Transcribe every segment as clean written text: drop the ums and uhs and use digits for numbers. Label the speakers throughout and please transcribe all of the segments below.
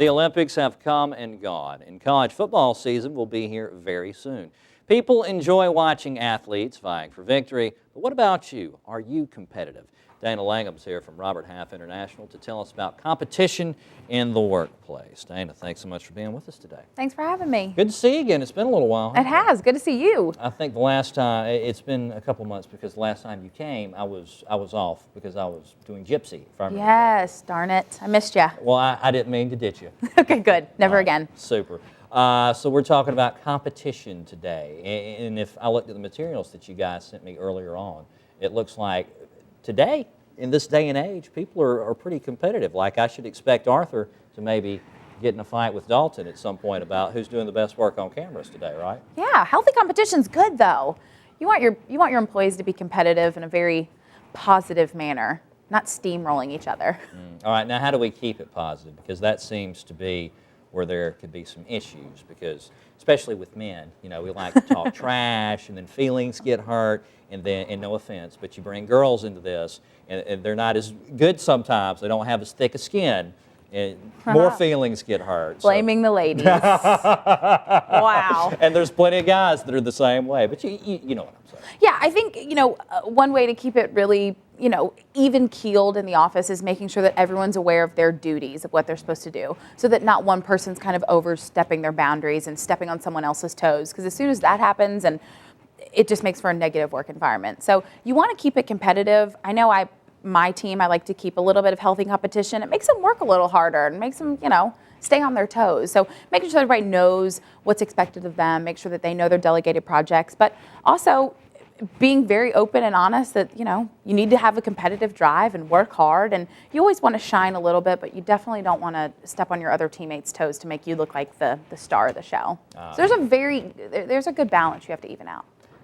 Speaker 1: The Olympics have come and gone, and college football season will be here very soon. People enjoy watching athletes vying for victory, but what about you? Are you competitive? Dana Langham's here from Robert Half International to tell us about competition in the workplace. Dana, thanks so much for being with us today.
Speaker 2: Thanks for having me.
Speaker 1: Good to see you again. It's been a little while.
Speaker 2: It has. Good to see you.
Speaker 1: I think the last time, it's been a couple months because the last time you came, I was off because I was doing Gypsy. If I remember.
Speaker 2: Yes, darn it. I missed you.
Speaker 1: Well, I didn't mean to ditch you.
Speaker 2: Okay, good. Never again.
Speaker 1: Super. So we're talking about competition today. And if I looked at the materials that you guys sent me earlier on, it looks like today, in this day and age, people are pretty competitive. Like I should expect Arthur to maybe get in a fight with Dalton at some point about who's doing the best work on cameras today, right?
Speaker 2: Yeah, healthy competition's good though. You want your employees to be competitive in a very positive manner, not steamrolling each other.
Speaker 1: All right, now how do we keep it positive? Because that seems to be where there could be some issues, because especially with men, you know, we like to talk trash and then feelings get hurt, and no offense, but you bring girls into this and they're not as good sometimes. They don't have as thick a skin, and more feelings get hurt.
Speaker 2: Blaming the ladies. Wow.
Speaker 1: And there's plenty of guys that are the same way, but you know what I'm saying.
Speaker 2: Yeah, I think, one way to keep it really, even keeled in the office is making sure that everyone's aware of their duties, of what they're supposed to do, so that not one person's kind of overstepping their boundaries and stepping on someone else's toes. Because as soon as that happens, and it just makes for a negative work environment. So you want to keep it competitive. I know my team, I like to keep a little bit of healthy competition. It makes them work a little harder and makes them, stay on their toes. So making sure everybody knows what's expected of them, make sure that they know their delegated projects, but also being very open and honest that, you need to have a competitive drive and work hard, and you always want to shine a little bit, but you definitely don't want to step on your other teammates' toes to make you look like the star of the show. So there's a good balance you have to even out.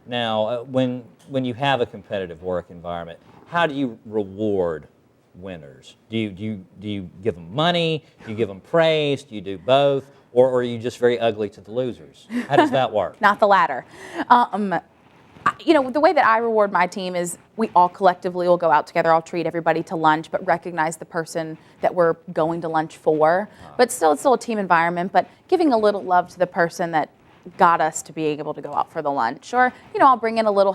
Speaker 1: Now, when you have a competitive work environment, how do you reward winners? Do you give them money? Do you give them praise? Do you do both? Or are you just very ugly to the losers? How does that work?
Speaker 2: Not the latter. The way that I reward my team is we all collectively will go out together. I'll treat everybody to lunch, but recognize the person that we're going to lunch for. But still, it's still a team environment, but giving a little love to the person that got us to being able to go out for the lunch. Or, I'll bring in a little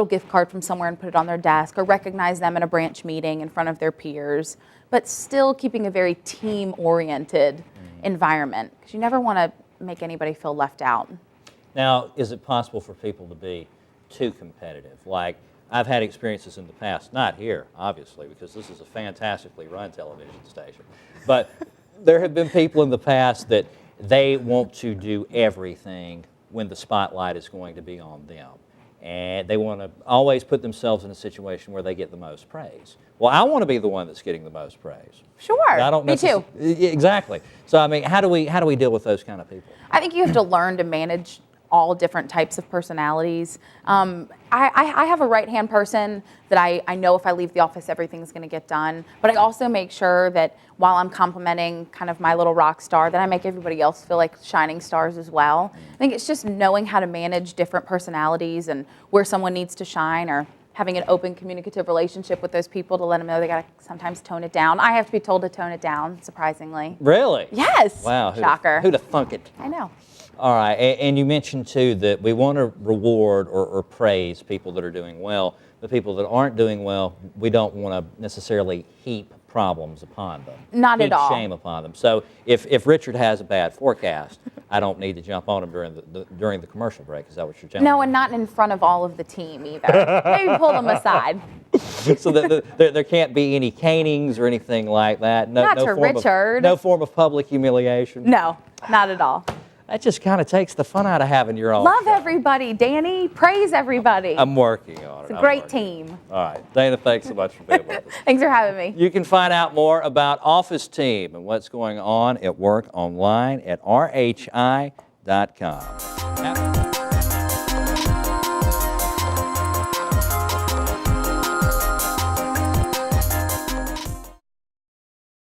Speaker 2: gift card from somewhere and put it on their desk, or recognize them in a branch meeting in front of their peers, but still keeping a very team-oriented environment, because you never want to make anybody feel left out.
Speaker 1: Now, is it possible for people to be too competitive? Like, I've had experiences in the past, not here, obviously, because this is a fantastically run television station, but there have been people in the past that they want to do everything when the spotlight is going to be on them. And they want to always put themselves in a situation where they get the most praise. Well, I want to be the one that's getting the most praise.
Speaker 2: Sure, me too.
Speaker 1: Exactly. So, I mean, how do we deal with those kind of people?
Speaker 2: I think you have to learn to manage all different types of personalities. I have a right-hand person that I know if I leave the office, everything's going to get done. But I also make sure that while I'm complimenting kind of my little rock star, that I make everybody else feel like shining stars as well. I think it's just knowing how to manage different personalities and where someone needs to shine, or having an open communicative relationship with those people to let them know they got to sometimes tone it down. I have to be told to tone it down, surprisingly.
Speaker 1: Really?
Speaker 2: Yes.
Speaker 1: Wow.
Speaker 2: Shocker.
Speaker 1: Who'd have thunk it?
Speaker 2: I know.
Speaker 1: All right, and you mentioned too that we want to reward or praise people that are doing well. The people that aren't doing well, we don't want to necessarily heap problems upon them.
Speaker 2: Not at all.
Speaker 1: Heap shame upon them. So if Richard has a bad forecast, I don't need to jump on him during the commercial break. Is that what you're telling me?
Speaker 2: No, and not in front of all of the team either. Maybe pull them aside.
Speaker 1: So there can't be any canings or anything like that.
Speaker 2: Not to Richard.
Speaker 1: No form of public humiliation.
Speaker 2: No, not at all.
Speaker 1: That just kind of takes the fun out of having your own
Speaker 2: Love
Speaker 1: show.
Speaker 2: Everybody, Danny. Praise everybody.
Speaker 1: I'm working on it.
Speaker 2: It's a great team.
Speaker 1: All right. Dana, thanks so much for being with us.
Speaker 2: Thanks for having me.
Speaker 1: You can find out more about Office Team and what's going on at work online at rhi.com.